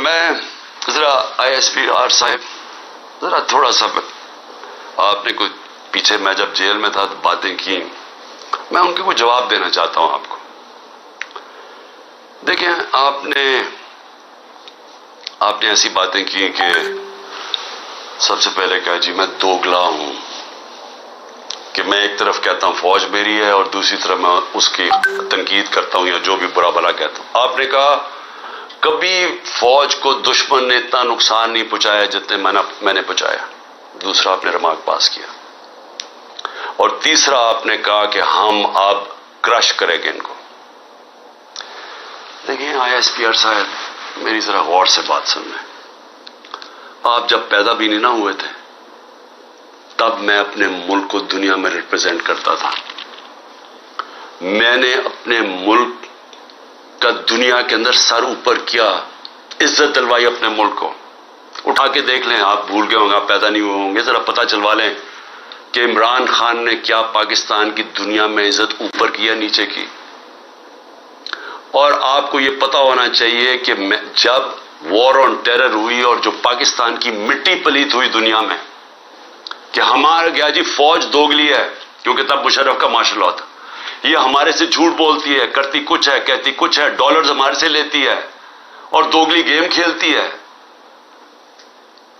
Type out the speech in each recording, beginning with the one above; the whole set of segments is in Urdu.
میں ذرا ISPR صاحب ذرا تھوڑا سا آپ نے کوئی پیچھے میں جب جیل میں تھا تو باتیں کی، میں ان کے کوئی جواب دینا چاہتا ہوں آپ کو. دیکھیں آپ نے ایسی باتیں کی کہ سب سے پہلے کہا جی میں دوگلا ہوں، کہ میں ایک طرف کہتا ہوں فوج میری ہے اور دوسری طرف میں اس کی تنقید کرتا ہوں یا جو بھی برا بھلا کہتا ہوں. آپ نے کہا کبھی فوج کو دشمن نے اتنا نقصان نہیں پہنچایا جتنے میں نے پہنچایا. دوسرا آپ نے ریمارک پاس کیا. اور تیسرا آپ نے کہا کہ ہم اب کرش کریں گے ان کو. دیکھیں ISPR صاحب میری ذرا غور سے بات سن لیں. آپ جب پیدا بھی نہیں نہ ہوئے تھے تب میں اپنے ملک کو دنیا میں ریپرزینٹ کرتا تھا. میں نے اپنے ملک کا دنیا کے اندر سر اوپر کیا، عزت دلوائی اپنے ملک کو. اٹھا کے دیکھ لیں، آپ بھول گئے ہوں گے، آپ پیدا نہیں ہوئے ہوں گے، ذرا پتہ چلوا لیں کہ عمران خان نے کیا پاکستان کی دنیا میں عزت اوپر کی یا نیچے کی. اور آپ کو یہ پتہ ہونا چاہیے کہ جب وار آن ٹیرر ہوئی اور جو پاکستان کی مٹی پلیت ہوئی دنیا میں کہ ہمارا گیا جی فوج دوگلی ہے، کیونکہ تب مشرف کا مارشل لا تھا، یہ ہمارے سے جھوٹ بولتی ہے، کرتی کچھ ہے کہتی کچھ ہے، ڈالرز ہمارے سے لیتی ہے اور دوگلی گیم کھیلتی ہے.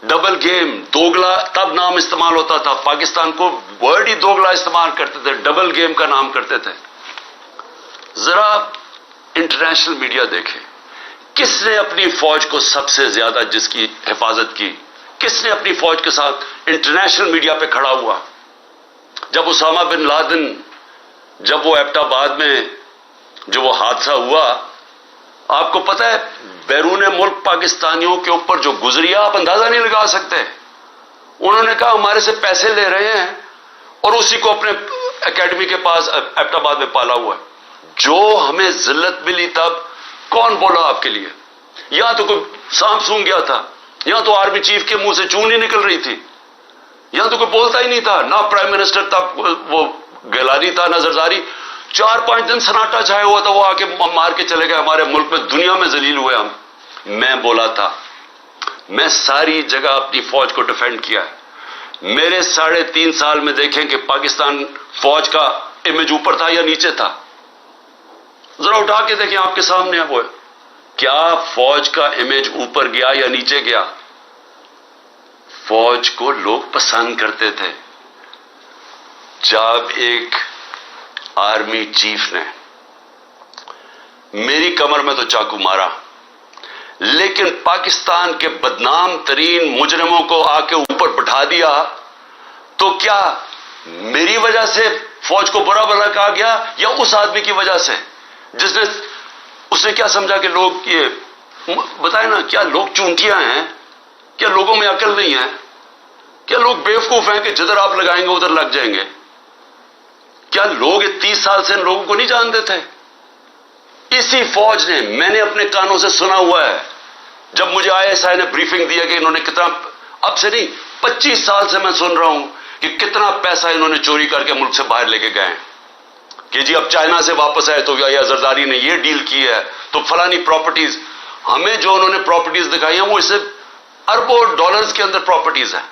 ڈبل گیم، دوگلا تب نام استعمال ہوتا تھا. پاکستان کو ورڈ ہی دوگلا استعمال کرتے تھے، ڈبل گیم کا نام کرتے تھے. ذرا انٹرنیشنل میڈیا دیکھیں، کس نے اپنی فوج کو سب سے زیادہ جس کی حفاظت کی، کس نے اپنی فوج کے ساتھ انٹرنیشنل میڈیا پہ کھڑا ہوا. جب اسامہ بن لادن، جب وہ ایبٹ آباد میں جو وہ حادثہ ہوا، آپ کو پتہ ہے بیرون ملک پاکستانیوں کے اوپر جو گزری آپ اندازہ نہیں لگا سکتے. انہوں نے کہا ہمارے سے پیسے لے رہے ہیں اور اسی کو اپنے اکیڈمی کے پاس ایبٹ آباد میں پالا ہوا ہے. جو ہمیں ذلت ملی تب کون بولا آپ کے لیے؟ یا تو کوئی سانپ سونگ گیا تھا، یا تو آرمی چیف کے منہ سے چون نہیں نکل رہی تھی، یا تو کوئی بولتا ہی نہیں تھا. نہ پرائم منسٹر تھا وہ گیلانی تھا، نہ زرداری. 4-5 دن سناٹا چھایا ہوا تھا، وہ آ کے مار کے چلے گئے. ہمارے ملک میں دنیا میں ذلیل ہوئے ہم. میں بولا تھا، میں ساری جگہ اپنی فوج کو ڈیفینڈ کیا ہے. میرے 3.5 سال میں دیکھیں کہ پاکستان فوج کا امیج اوپر تھا یا نیچے تھا. ذرا اٹھا کے دیکھیں، آپ کے سامنے ہے وہ. کیا فوج کا امیج اوپر گیا یا نیچے گیا؟ فوج کو لوگ پسند کرتے تھے. جب ایک آرمی چیف نے میری کمر میں تو چاقو مارا، لیکن پاکستان کے بدنام ترین مجرموں کو آ کے اوپر بٹھا دیا، تو کیا میری وجہ سے فوج کو برا بھلا کہا گیا یا اس آدمی کی وجہ سے جس نے اس نے کیا سمجھا کہ لوگ یہ بتائیں نا، کیا لوگ چونٹیاں ہیں؟ کیا لوگوں میں عقل نہیں ہے؟ کیا لوگ بیوقوف ہیں کہ جدھر آپ لگائیں گے ادھر لگ جائیں گے؟ کیا لوگ 30 سال سے ان لوگوں کو نہیں جانتے تھے؟ اسی فوج نے، میں نے اپنے کانوں سے سنا ہوا ہے جب مجھے ISI نے بریفنگ دیا کہ انہوں نے کتنا، اب سے نہیں 25 سال سے میں سن رہا ہوں کہ کتنا پیسہ انہوں نے چوری کر کے ملک سے باہر لے کے گئے ہیں. کہ جی اب چائنا سے واپس آئے تو یا زرداری نے یہ ڈیل کی ہے تو فلانی پراپرٹیز. ہمیں جو انہوں نے پراپرٹیز دکھائی ہیں وہ اس سے اربوں ڈالرز کے اندر پراپرٹیز ہیں.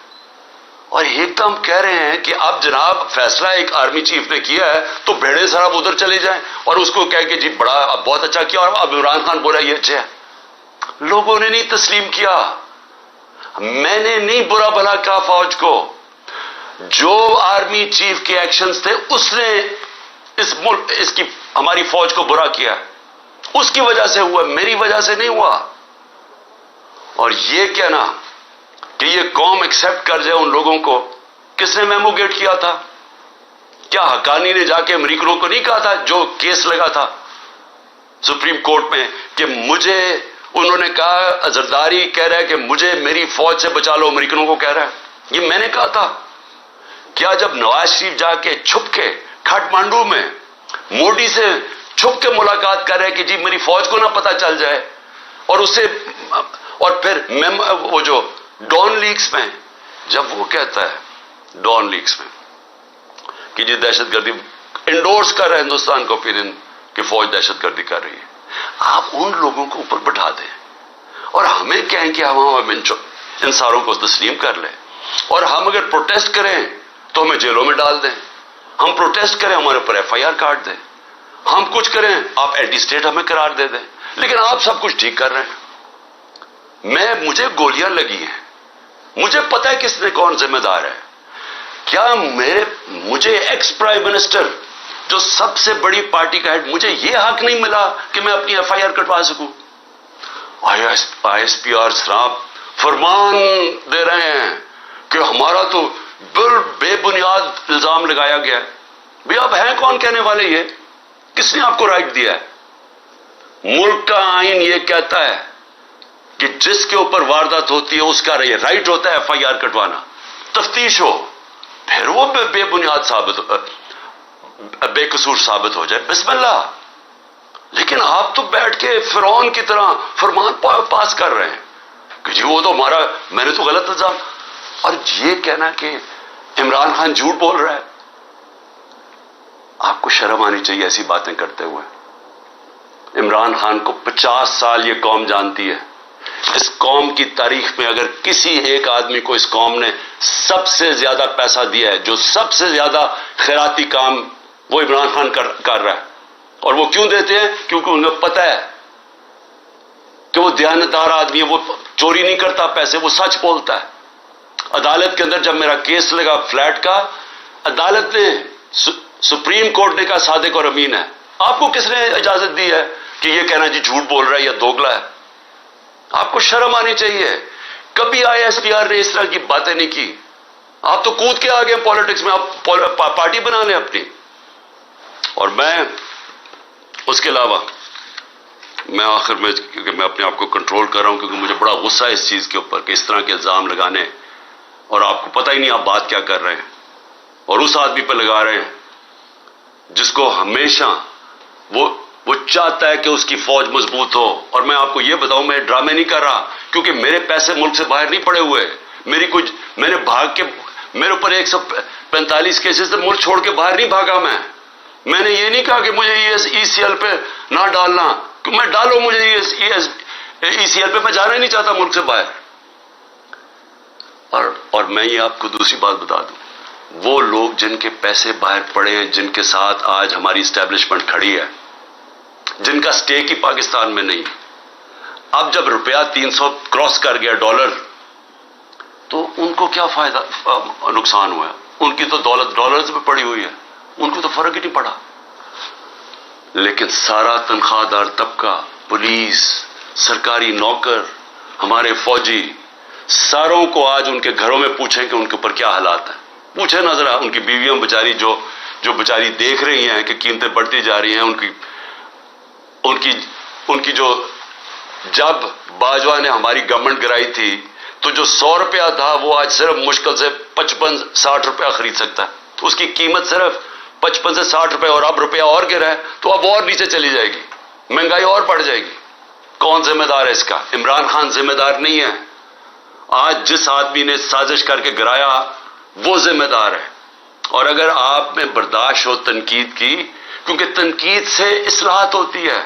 اور ایک دم کہہ رہے ہیں کہ اب جناب فیصلہ ایک آرمی چیف نے کیا ہے تو بھیڑے صاحب ادھر چلے جائیں اور اس کو کہہ کہ جی بڑا اب بہت اچھا کیا اور اب عمران خان بولا یہ اچھا ہے. لوگوں نے نہیں تسلیم کیا. میں نے نہیں برا بھلا کہا فوج کو. جو آرمی چیف کے ایکشنز تھے اس نے اس ملک اس کی ہماری فوج کو برا کیا، اس کی وجہ سے ہوا، میری وجہ سے نہیں ہوا. اور یہ کہنا کہ یہ قوم ایکسپٹ کر جائے ان لوگوں کو، کس نے میموگیٹ کیا تھا؟ کیا حقانی نے جا کے امریکنوں کو نہیں کہا تھا جو کیس لگا تھا سپریم کورٹ میں کہ مجھے، انہوں نے کہا زرداری کہہ رہا ہے کہ مجھے میری فوج سے بچا لو، امریکنوں کو کہہ رہا ہے. یہ میں نے کہا تھا. کیا جب نواز شریف جا کے چھپ کے کھاٹمانڈو میں مودی سے چھپ کے ملاقات کر رہے کہ جی میری فوج کو نہ پتہ چل جائے، اور اسے اور پھر وہ جو ڈان لیکس میں جب وہ کہتا ہے ڈان لیکس میں کہ جی دہشت گردی انڈورس کر رہا ہے ہندوستان کا اوپینین کہ فوج دہشت گردی کر رہی ہے، آپ ان لوگوں کو اوپر بٹھا دیں اور ہمیں کہیں کہ ہم ان ساروں کو تسلیم کر لیں، اور ہم اگر پروٹیسٹ کریں تو ہمیں جیلوں میں ڈال دیں، ہم پروٹیسٹ کریں ہمارے اوپر ایف آئی آر کاٹ دیں، ہم کچھ کریں آپ اینٹی اسٹیٹ ہمیں قرار دے دیں، لیکن آپ سب کچھ ٹھیک کر رہے ہیں۔ مجھے گولیاں لگی ہیں، مجھے پتا ہے کس نے کون ذمہ دار ہے۔ کیا مجھے ایکس پرائم منسٹر جو سب سے بڑی پارٹی کا ہیڈ، مجھے یہ حق نہیں ملا کہ میں اپنی ایف آئی آر کٹوا سکوں؟ آئی ایس پی آر صاحب فرمان دے رہے ہیں کہ ہمارا تو بے بنیاد الزام لگایا گیا ہے۔ بھی آپ ہیں کون کہنے والے؟ یہ کس نے آپ کو رائٹ دیا ہے؟ ملک کا آئین یہ کہتا ہے کہ جس کے اوپر واردات ہوتی ہے اس کا رائٹ ہوتا ہے ایف آئی آر کٹوانا، تفتیش ہو، پھر وہ بے بنیاد بے قصور ثابت ہو جائے، بسم اللہ۔ لیکن آپ تو بیٹھ کے فرعون کی طرح فرمان پاس کر رہے ہیں کہ جی وہ تو ہمارا، میں نے تو غلط الزام، اور یہ کہنا کہ عمران خان جھوٹ بول رہا ہے۔ آپ کو شرم آنی چاہیے ایسی باتیں کرتے ہوئے۔ عمران خان کو 50 سال یہ قوم جانتی ہے۔ اس قوم کی تاریخ میں اگر کسی ایک آدمی کو اس قوم نے سب سے زیادہ پیسہ دیا ہے، جو سب سے زیادہ خیراتی کام، وہ عمران خان کر رہا ہے۔ اور وہ کیوں دیتے ہیں؟ کیونکہ انہیں پتہ ہے کہ وہ دیانتدار آدمی ہے، وہ چوری نہیں کرتا پیسے، وہ سچ بولتا ہے۔ عدالت کے اندر جب میرا کیس لگا فلیٹ کا، عدالت نے، سپریم کورٹ نے کہا صادق اور امین ہے۔ آپ کو کس نے اجازت دی ہے کہ یہ کہنا جی جھوٹ بول رہا ہے یا دوگلا ہے؟ آپ کو شرم آنی چاہیے۔ کبھی آئی ایس پی آر نے اس طرح کی باتیں نہیں کی۔ آپ تو کود کے آگے پالیٹکس میں، آپ پارٹی بنا لیں اپنی۔ اور میں اس کے علاوہ، میں آخر میں، کیونکہ میں اپنے آپ کو کنٹرول کر رہا ہوں کیونکہ مجھے بڑا غصہ ہے اس چیز کے اوپر کہ اس طرح کے الزام لگانے، اور آپ کو پتہ ہی نہیں آپ بات کیا کر رہے ہیں، اور اس آدمی پہ لگا رہے ہیں جس کو ہمیشہ وہ چاہتا ہے کہ اس کی فوج مضبوط ہو۔ اور میں آپ کو یہ بتاؤں، میں ڈرامے نہیں کر رہا، کیونکہ میرے پیسے ملک سے باہر نہیں پڑے ہوئے، میں نے بھاگ کے، میرے اوپر 145 کیسز سے ملک چھوڑ کے باہر نہیں بھاگا۔ میں نے یہ نہیں کہا کہ مجھے ای سی ایل پہ نہ ڈالنا، کہ میں ڈالو مجھے ای سی ایل پہ، میں جانا ہی نہیں چاہتا ملک سے باہر۔ اور میں یہ آپ کو دوسری بات بتا دوں، وہ لوگ جن کے پیسے باہر پڑے ہیں، جن کے ساتھ آج ہماری اسٹیبلشمنٹ کھڑی ہے، جن کا سٹیک ہی پاکستان میں نہیں، اب جب روپیہ 300 کراس کر گیا ڈالر، تو ان کو کیا فائدہ، نقصان ہوا ہے؟ ان کی تو دولت ڈالرز میں پڑی ہوئی ہے، ان کو تو فرق ہی نہیں پڑا۔ لیکن سارا تنخواہ دار طبقہ، پولیس، سرکاری نوکر، ہمارے فوجی، ساروں کو آج ان کے گھروں میں پوچھیں کہ ان کے اوپر کیا حالات ہیں۔ پوچھیں نہ ذرا، ان کی بیویاں بیچاری جو بیچاری دیکھ رہی ہیں کہ قیمتیں بڑھتی جا رہی ہیں، ان کی جو، جب باجوہ نے ہماری گورنمنٹ گرائی تھی تو جو 100 روپیہ تھا وہ آج صرف مشکل سے 55-60 روپیہ خرید سکتا ہے، تو اس کی قیمت صرف 55 سے 60 روپے، اور اب روپیہ اور گرا ہے تو اب اور نیچے چلی جائے گی، مہنگائی اور بڑھ جائے گی۔ کون ذمہ دار ہے اس کا؟ عمران خان ذمہ دار نہیں ہے۔ آج جس آدمی نے سازش کر کے گرایا وہ ذمہ دار ہے۔ اور اگر آپ میں برداشت ہو تنقید کی، کیونکہ تنقید سے اصلاحات ہوتی ہے،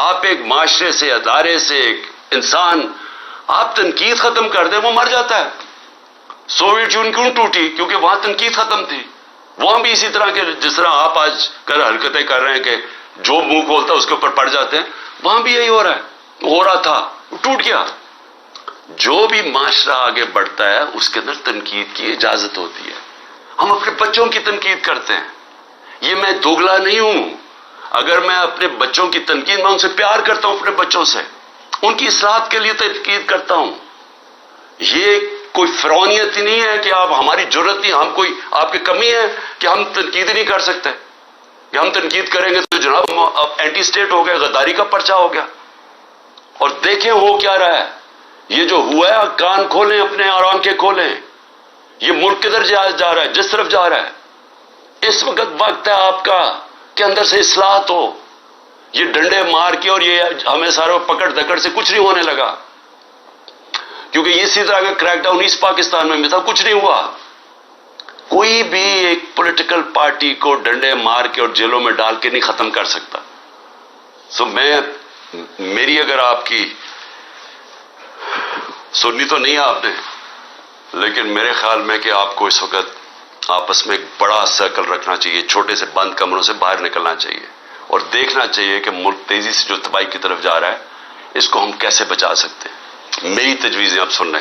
آپ ایک معاشرے سے، ادارے سے، ایک انسان، آپ تنقید ختم کر دیں وہ مر جاتا ہے۔ سوویت یونین کیوں ٹوٹی؟ کیونکہ وہاں تنقید ختم تھی۔ وہاں بھی اسی طرح کے، جس طرح آپ آج کل حرکتیں کر رہے ہیں کہ جو منہ کھولتا ہے اس کے اوپر پڑ جاتے ہیں، وہاں بھی یہی ہو رہا تھا، وہ ٹوٹ گیا۔ جو بھی معاشرہ آگے بڑھتا ہے اس کے اندر تنقید کی اجازت ہوتی ہے۔ ہم اپنے بچوں کی تنقید کرتے ہیں، یہ میں دوگلا نہیں ہوں۔ اگر میں اپنے بچوں کی تنقید، میں ان سے پیار کرتا ہوں، اپنے بچوں سے ان کی اصلاحات کے لیے تنقید کرتا ہوں۔ یہ کوئی فرعونیت ہی نہیں ہے کہ آپ، ہماری جرت نہیں، ہم کوئی آپ کی کمی ہے کہ ہم تنقید ہی نہیں کر سکتے، کہ ہم تنقید کریں گے تو جناب اب اینٹی اسٹیٹ ہو گیا، غداری کا پرچہ ہو گیا۔ اور دیکھیں ہو کیا رہا ہے، یہ جو ہوا ہے، کان کھولیں اپنے اور آنکھیں کھولیں، یہ ملک کدھر جا رہا ہے، جس طرف جا رہا ہے۔ اس وقت ہے آپ کا کہ اندر سے اصلاحات ہو۔ یہ ڈنڈے مار کے اور یہ ہمیں سارے پکڑ دکڑ سے کچھ نہیں ہونے لگا، کیونکہ اسی طرح کا کریک ڈاؤن اس پاکستان میں بھی تھا، کچھ نہیں ہوا۔ کوئی بھی ایک پولیٹیکل پارٹی کو ڈنڈے مار کے اور جیلوں میں ڈال کے نہیں ختم کر سکتا۔ سو میری اگر آپ کی سنی تو نہیں آپ نے، لیکن میرے خیال میں کہ آپ کو اس وقت آپس میں ایک بڑا سرکل رکھنا چاہیے، چھوٹے سے بند کمروں سے باہر نکلنا چاہیے اور دیکھنا چاہیے کہ ملک تیزی سے جو تباہی کی طرف جا رہا ہے اس کو ہم کیسے بچا سکتے ہیں۔ میری تجویزیں آپ سن رہے ہیں۔